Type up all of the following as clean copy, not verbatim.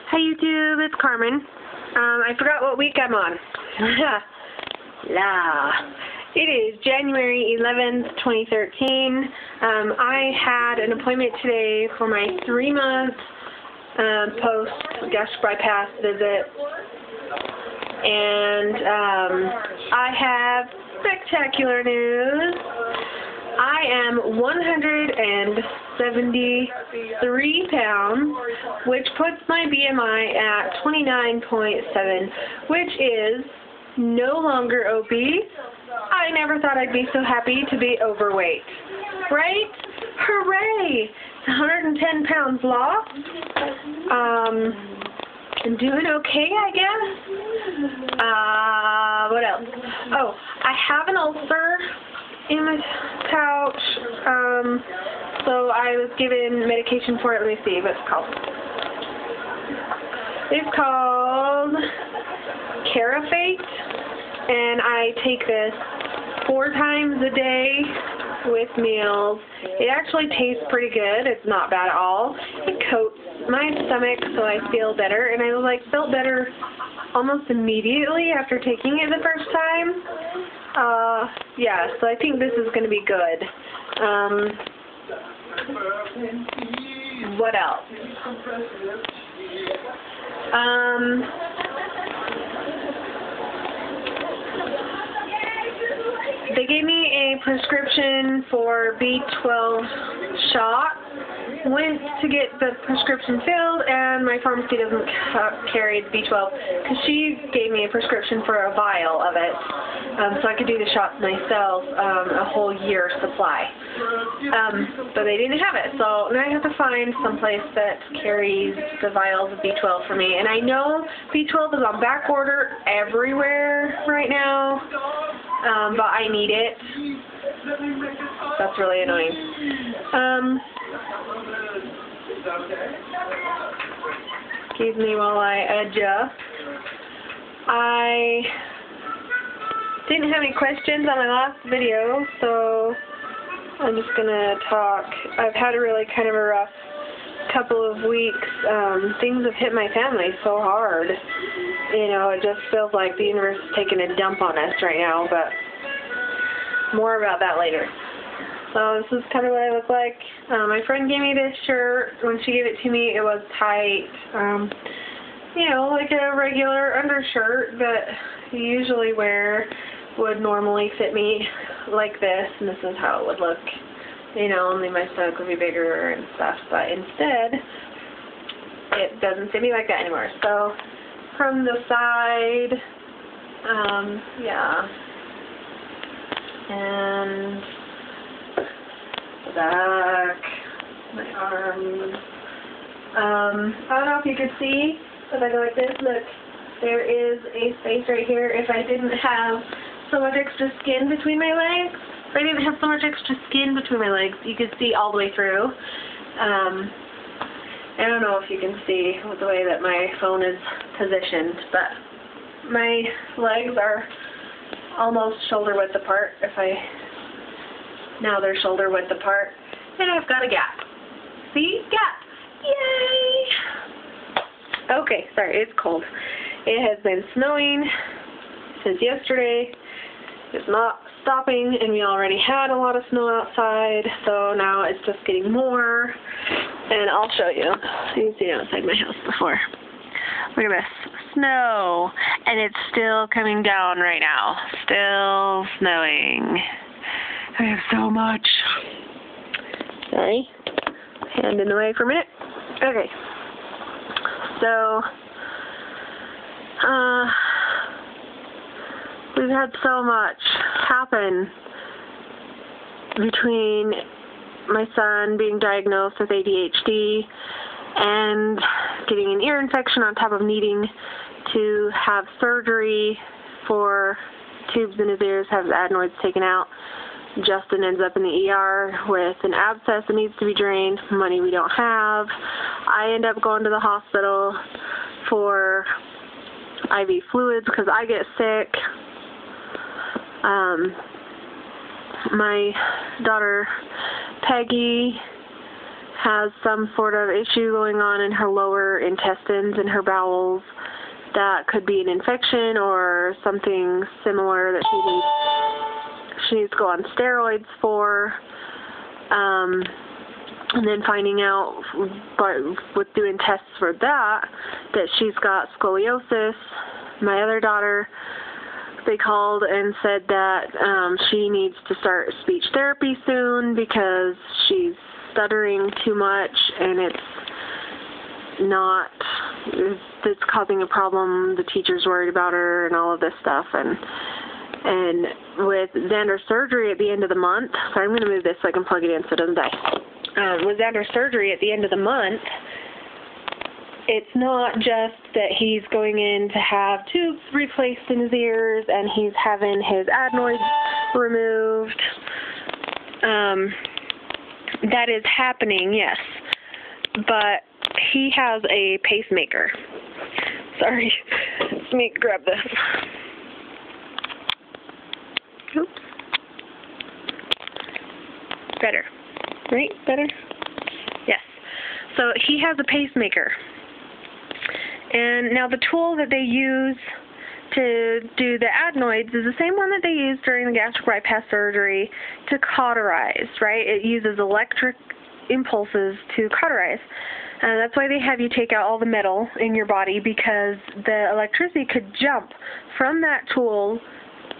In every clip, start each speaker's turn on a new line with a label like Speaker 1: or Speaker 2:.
Speaker 1: Hi YouTube, it's Carmen. I forgot what week I'm on. It is January 11th, 2013. I had an appointment today for my 3-month post-gastric bypass visit. And I have spectacular news. I am 173 pounds, which puts my BMI at 29.7, which is no longer obese. I never thought I'd be so happy to be overweight. Right? Hooray! 110 pounds lost. I'm doing okay, I guess. What else? Oh, I have an ulcer in my pouch, so I was given medication for it. Let me see what it's called. It's called Carafate, and I take this 4 times a day with meals. It actually tastes pretty good. It's not bad at all. It coats my stomach so I feel better, and I felt better almost immediately after taking it the first time. Yeah, so I think this is going to be good. What else? They gave me a prescription for B12 shot. Went to get the prescription filled, and my pharmacy doesn't carry the B12 because she gave me a prescription for a vial of it, so I could do the shots myself, a whole year supply. But they didn't have it, so now I have to find someplace that carries the vials of B12 for me. And I know B12 is on back order everywhere right now, but I need it. That's really annoying. Excuse me while I adjust. I didn't have any questions on my last video, so I'm just gonna talk. I've had a really kind of a rough couple of weeks. Things have hit my family so hard. You know, it just feels like the universe is taking a dump on us right now, but more about that later. So this is kind of what I look like. My friend gave me this shirt. When she gave it to me, it was tight. You know, like a regular undershirt that you usually wear would normally fit me like this, and this is how it would look. You know, only my stomach would be bigger and stuff, but instead, it doesn't fit me like that anymore. So, from the side, yeah, and the back, my arms. I don't know if you could see, if I go like this, look, there is a space right here. If I didn't have so much extra skin between my legs, if I didn't have so much extra skin between my legs, you could see all the way through. I don't know if you can see with the way that my phone is positioned, but my legs are almost shoulder width apart. Now they're shoulder width apart, and I've got a gap. See? Gap! Yay! Okay, sorry, it's cold. It has been snowing since yesterday. It's not stopping, and we already had a lot of snow outside, so now it's just getting more. And I'll show you. You've seen outside my house before. Look at this. Snow. And it's still coming down right now. Still snowing. I have so much. Sorry. Hand in the way for a minute. Okay. So, we've had so much happen between my son being diagnosed with ADHD and getting an ear infection on top of needing to have surgery for tubes in his ears, have the adenoids taken out. Justin ends up in the ER with an abscess that needs to be drained, money we don't have. I end up going to the hospital for IV fluids because I get sick. My daughter Peggy has some sort of issue going on in her lower intestines and her bowels. That could be an infection or something similar that she needs to go on steroids for. And then finding out, with doing tests for that she's got scoliosis. My other daughter, they called and said that she needs to start speech therapy soon because she's stuttering too much and it's causing a problem. The teacher's worried about her and all of this stuff. And with Xander's surgery at the end of the month, so I'm going to move this so I can plug it in so it doesn't die. With Xander's surgery at the end of the month, it's not just that he's going in to have tubes replaced in his ears and he's having his adenoids removed. That is happening, yes. But he has a pacemaker. Sorry. Let me grab this. Oops. Better. Right? Better? Yes. So he has a pacemaker. And now the tool that they use to do the adenoids is the same one that they used during the gastric bypass surgery to cauterize, right? It uses electric impulses to cauterize. That's why they have you take out all the metal in your body, because the electricity could jump from that tool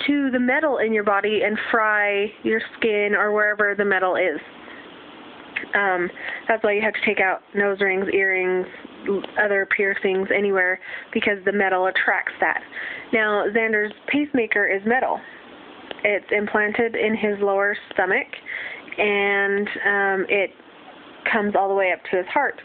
Speaker 1: to the metal in your body and fry your skin or wherever the metal is. That's why you have to take out nose rings, earrings, other piercings, anywhere, because the metal attracts that. Now, Xander's pacemaker is metal. It's implanted in his lower stomach, and it comes all the way up to his heart.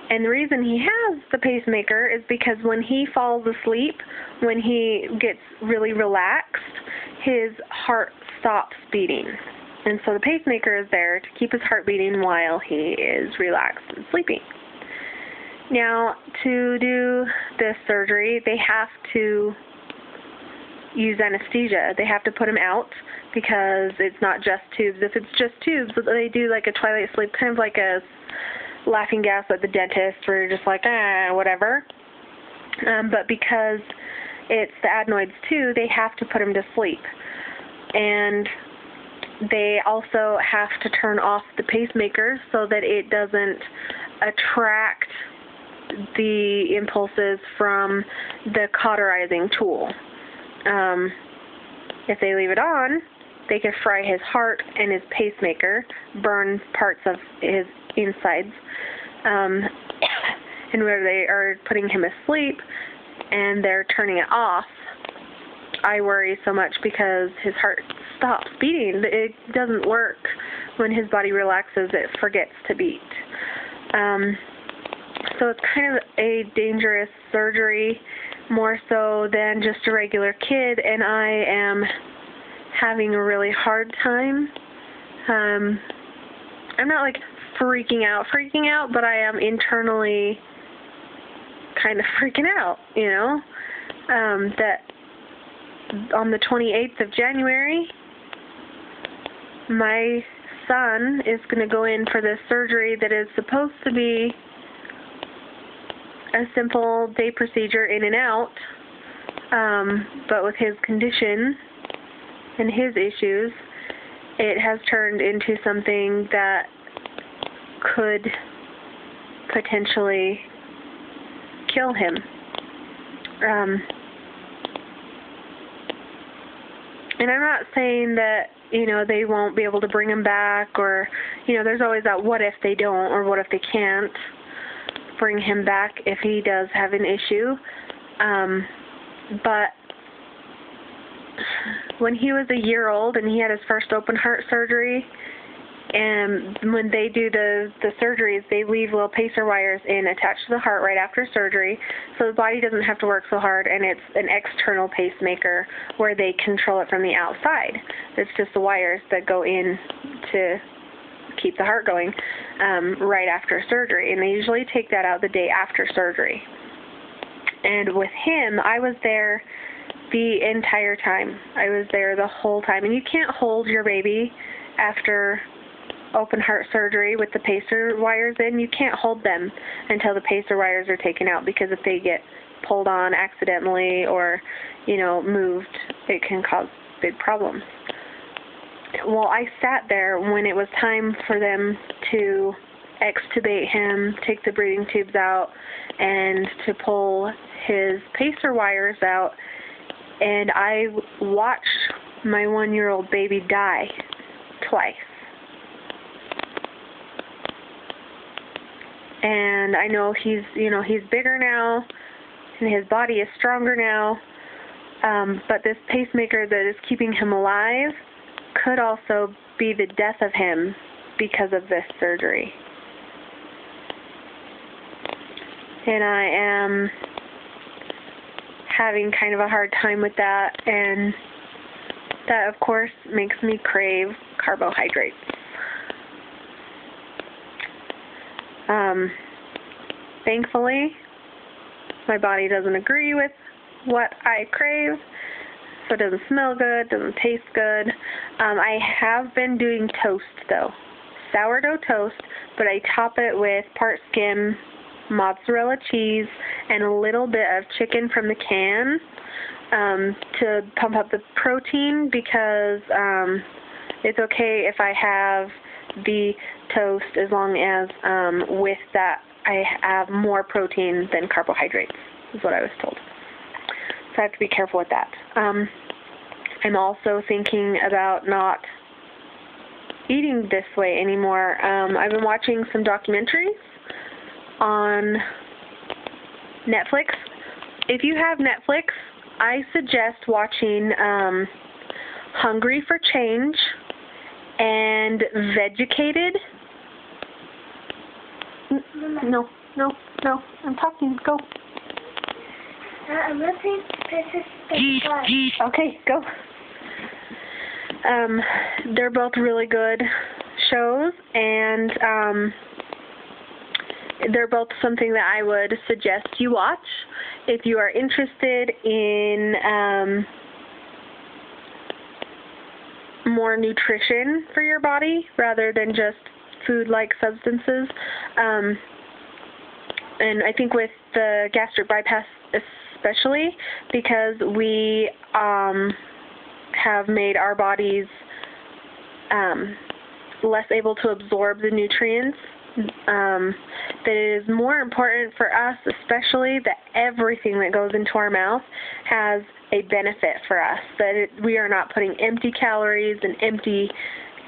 Speaker 1: And the reason he has the pacemaker is because when he falls asleep, when he gets really relaxed, his heart stops beating. And so the pacemaker is there to keep his heart beating while he is relaxed and sleeping. Now, to do this surgery, they have to use anesthesia. They have to put him out because it's not just tubes. If it's just tubes, they do like a twilight sleep, kind of like a laughing gas at the dentist where you're just like, whatever. But because it's the adenoids too, they have to put him to sleep. And they also have to turn off the pacemaker so that it doesn't attract the impulses from the cauterizing tool. If they leave it on, they can fry his heart and his pacemaker, burn parts of his insides. And where they are putting him asleep and they're turning it off, I worry so much because his heart stops beating. It doesn't work. When his body relaxes, it forgets to beat. So it's kind of a dangerous surgery, more so than just a regular kid, and I am having a really hard time. I'm not like freaking out, but I am internally kind of freaking out, you know, that on the 28th of January, my son is going to go in for this surgery that is supposed to be a simple day procedure in and out, but with his condition and his issues, it has turned into something that could potentially kill him. And I'm not saying that, you know, they won't be able to bring him back, or, you know, there's always that what if they don't, or what if they can't bring him back if he does have an issue. But when he was a year old and he had his first open heart surgery, and when they do the surgeries, they leave little pacer wires in attached to the heart right after surgery, so the body doesn't have to work so hard, and it's an external pacemaker where they control it from the outside. It's just the wires that go in to keep the heart going right after surgery, and they usually take that out the day after surgery. And with him, I was there the entire time. I was there the whole time. And you can't hold your baby after open heart surgery with the pacer wires in. You can't hold them until the pacer wires are taken out, because if they get pulled on accidentally or, you know, moved, it can cause big problems. Well, I sat there when it was time for them to extubate him, take the breathing tubes out, and to pull his pacer wires out, and I watched my 1-year-old baby die twice. And I know he's bigger now, and his body is stronger now, but this pacemaker that is keeping him alive could also be the death of him because of this surgery. And I am having kind of a hard time with that, and that, of course, makes me crave carbohydrates. Thankfully, my body doesn't agree with what I crave, so it doesn't smell good, doesn't taste good. I have been doing toast, though. Sourdough toast, but I top it with part skim, mozzarella cheese, and a little bit of chicken from the can to pump up the protein, because it's okay if I have the toast as long as with that I have more protein than carbohydrates, is what I was told. So I have to be careful with that. I'm also thinking about not eating this way anymore. I've been watching some documentaries on Netflix. If you have Netflix, I suggest watching Hungry for Change and Vegucated. No, I'm talking. Go.
Speaker 2: I'm listening to
Speaker 1: Okay, go. They're both really good shows, and they're both something that I would suggest you watch if you are interested in more nutrition for your body rather than just food-like substances. And I think with the gastric bypass especially, because we have made our bodies less able to absorb the nutrients, that it is more important for us, especially, that everything that goes into our mouth has a benefit for us, that we are not putting empty calories and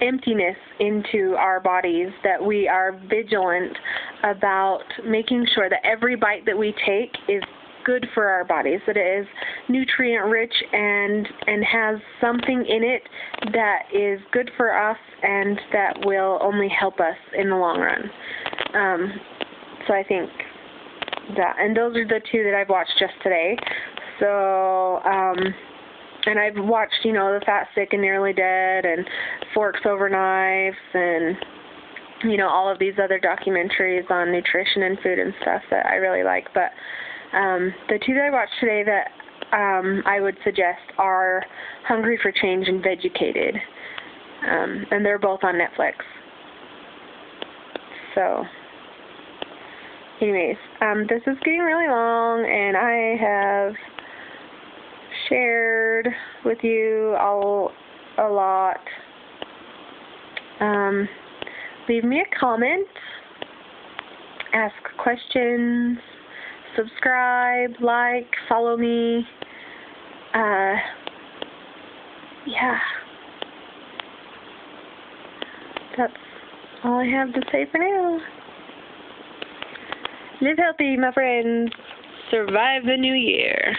Speaker 1: emptiness into our bodies, that we are vigilant about making sure that every bite that we take is good for our bodies, that it is nutrient rich and has something in it that is good for us and that will only help us in the long run. So I think that, and those are the two that I've watched just today. So, and I've watched, The Fat, Sick, and Nearly Dead, and Forks Over Knives, and, all of these other documentaries on nutrition and food and stuff that I really like. But the two that I watched today that I would suggest are Hungry for Change and Vegucated. And they're both on Netflix. So, anyways, this is getting really long, and I have shared with you all a lot. Leave me a comment, ask questions, subscribe, like, follow me. Yeah. That's all I have to say for now. Live healthy, my friends. Survive the new year.